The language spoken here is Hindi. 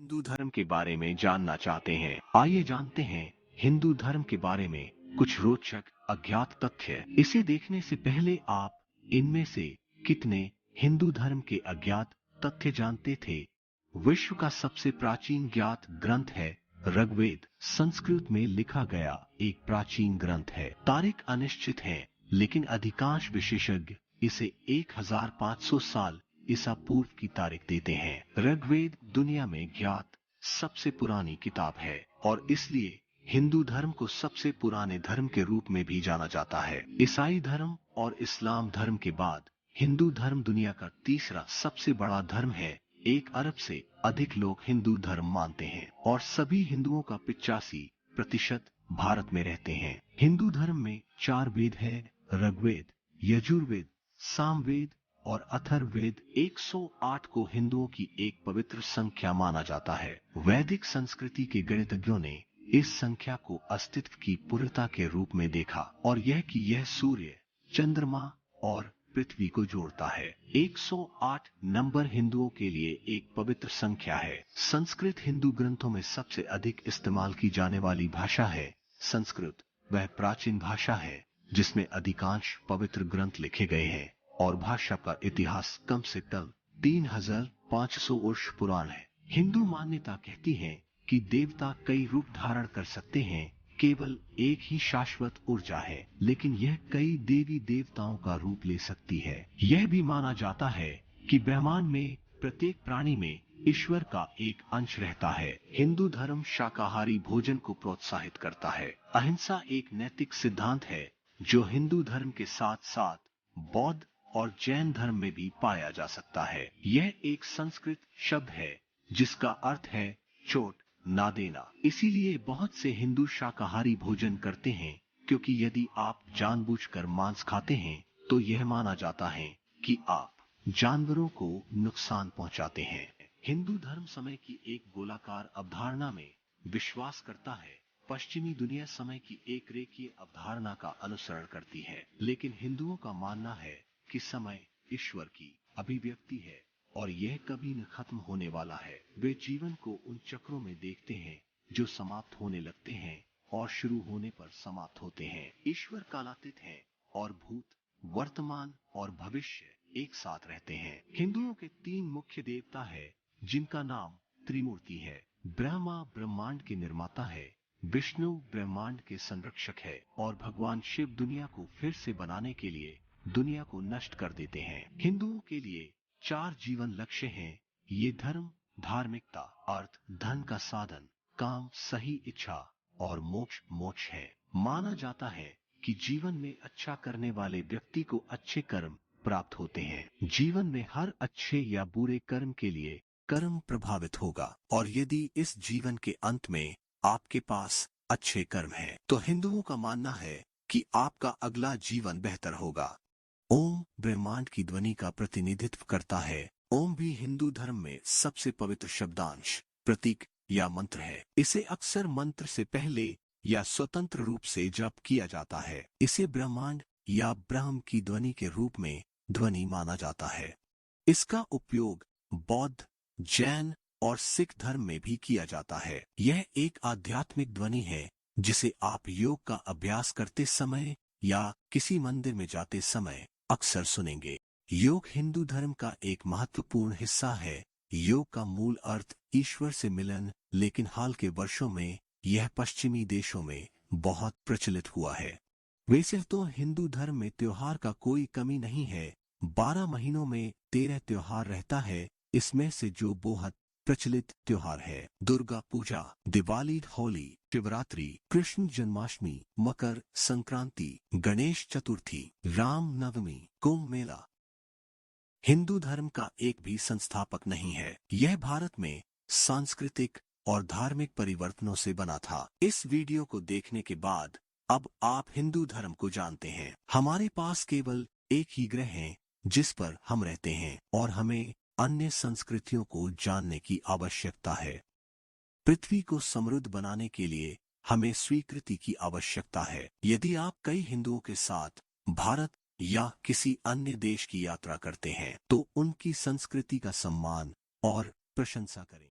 हिंदू धर्म के बारे में जानना चाहते हैं। आइए जानते हैं हिंदू धर्म के बारे में कुछ रोचक अज्ञात तथ्य। इसे देखने से पहले आप इनमें से कितने हिंदू धर्म के अज्ञात तथ्य जानते थे? विश्व का सबसे प्राचीन ज्ञात ग्रंथ है ऋग्वेद। संस्कृत में लिखा गया एक प्राचीन ग्रंथ है। तारीख अनिश्चित है, लेकिन अधिकांश विशेषज्ञ इसे 1500 साल ईसा पूर्व की तारीख देते हैं। ऋग्वेद दुनिया में ज्ञात सबसे पुरानी किताब है और इसलिए हिंदू धर्म को सबसे पुराने धर्म के रूप में भी जाना जाता है। ईसाई धर्म और इस्लाम धर्म के बाद हिंदू धर्म दुनिया का तीसरा सबसे बड़ा धर्म है। 1 अरब से अधिक लोग हिंदू धर्म मानते हैं और सभी हिंदुओं का 85% भारत में रहते हैं। हिंदू धर्म में 4 वेद है, ऋग्वेद, यजुर्वेद, सामवेद और अथर्ववेद। 108 को हिंदुओं की एक पवित्र संख्या माना जाता है। वैदिक संस्कृति के गणितज्ञों ने इस संख्या को अस्तित्व की पूर्णता के रूप में देखा और यह कि यह सूर्य, चंद्रमा और पृथ्वी को जोड़ता है। 108 नंबर हिंदुओं के लिए एक पवित्र संख्या है। संस्कृत हिंदू ग्रंथों में सबसे अधिक इस्तेमाल की जाने वाली भाषा है। संस्कृत वह प्राचीन भाषा है जिसमें अधिकांश पवित्र ग्रंथ लिखे गए हैं और भाषा का इतिहास कम से कम 3500 वर्ष पुराना है। हिंदू मान्यता कहती है कि देवता कई रूप धारण कर सकते हैं, केवल एक ही शाश्वत ऊर्जा है, लेकिन यह कई देवी देवताओं का रूप ले सकती है। यह भी माना जाता है कि ब्रह्मांड में प्रत्येक प्राणी में ईश्वर का एक अंश रहता है। हिंदू धर्म शाकाहारी भोजन को प्रोत्साहित करता है। अहिंसा एक नैतिक सिद्धांत है जो हिंदू धर्म के साथ साथ बौद्ध और जैन धर्म में भी पाया जा सकता है। यह एक संस्कृत शब्द है जिसका अर्थ है चोट ना देना। इसीलिए बहुत से हिंदू शाकाहारी भोजन करते हैं, क्योंकि यदि आप जानबूझकर मांस खाते हैं तो यह माना जाता है कि आप जानवरों को नुकसान पहुंचाते हैं। हिंदू धर्म समय की एक गोलाकार अवधारणा में विश्वास करता है। पश्चिमी दुनिया समय की एक रेखीय अवधारणा का अनुसरण करती है, लेकिन हिंदुओं का मानना है कि समय ईश्वर की अभिव्यक्ति है और यह कभी न खत्म होने वाला है। वे जीवन को उन चक्रों में देखते हैं जो समाप्त होने लगते हैं और शुरू होने पर समाप्त होते हैं। ईश्वर कालातीत है और भूत, वर्तमान और भविष्य एक साथ रहते हैं। हिंदुओं के 3 मुख्य देवता है जिनका नाम त्रिमूर्ति है। ब्रह्मा ब्रह्मांड के निर्माता है, विष्णु ब्रह्मांड के संरक्षक है और भगवान शिव दुनिया को फिर से बनाने के लिए दुनिया को नष्ट कर देते हैं। हिंदुओं के लिए 4 जीवन लक्ष्य हैं। ये धर्म, धार्मिकता, अर्थ, धन का साधन, काम, सही इच्छा और मोक्ष है। माना जाता है कि जीवन में अच्छा करने वाले व्यक्ति को अच्छे कर्म प्राप्त होते हैं। जीवन में हर अच्छे या बुरे कर्म के लिए कर्म प्रभावित होगा और यदि इस जीवन के अंत में आपके पास अच्छे कर्म है तो हिंदुओं का मानना है कि आपका अगला जीवन बेहतर होगा। ओम ब्रह्मांड की ध्वनि का प्रतिनिधित्व करता है। ओम भी हिंदू धर्म में सबसे पवित्र शब्दांश, प्रतीक या मंत्र है। इसे अक्सर मंत्र से पहले या स्वतंत्र रूप से जप किया जाता है। इसे ब्रह्मांड या ब्रह्म की ध्वनि के रूप में ध्वनि माना जाता है। इसका उपयोग बौद्ध, जैन और सिख धर्म में भी किया जाता है। यह एक आध्यात्मिक ध्वनि है जिसे आप योग का अभ्यास करते समय या किसी मंदिर में जाते समय अक्सर सुनेंगे। योग हिंदू धर्म का एक महत्वपूर्ण हिस्सा है। योग का मूल अर्थ ईश्वर से मिलन, लेकिन हाल के वर्षों में यह पश्चिमी देशों में बहुत प्रचलित हुआ है। वैसे तो हिंदू धर्म में त्योहार का कोई कमी नहीं है। 12 महीनों में 13 त्योहार रहता है। इसमें से जो बहुत प्रचलित त्योहार है दुर्गा पूजा, दिवाली, होली, शिवरात्रि, कृष्ण जन्माष्टमी, मकर संक्रांति, गणेश चतुर्थी, राम नवमी, कुंभ मेला। हिंदू धर्म का एक भी संस्थापक नहीं है। यह भारत में सांस्कृतिक और धार्मिक परिवर्तनों से बना था। इस वीडियो को देखने के बाद अब आप हिंदू धर्म को जानते हैं। हमारे पास केवल एक ही ग्रह है जिस पर हम रहते हैं और हमें अन्य संस्कृतियों को जानने की आवश्यकता है। पृथ्वी को समृद्ध बनाने के लिए हमें स्वीकृति की आवश्यकता है। यदि आप कई हिंदुओं के साथ भारत या किसी अन्य देश की यात्रा करते हैं तो उनकी संस्कृति का सम्मान और प्रशंसा करें।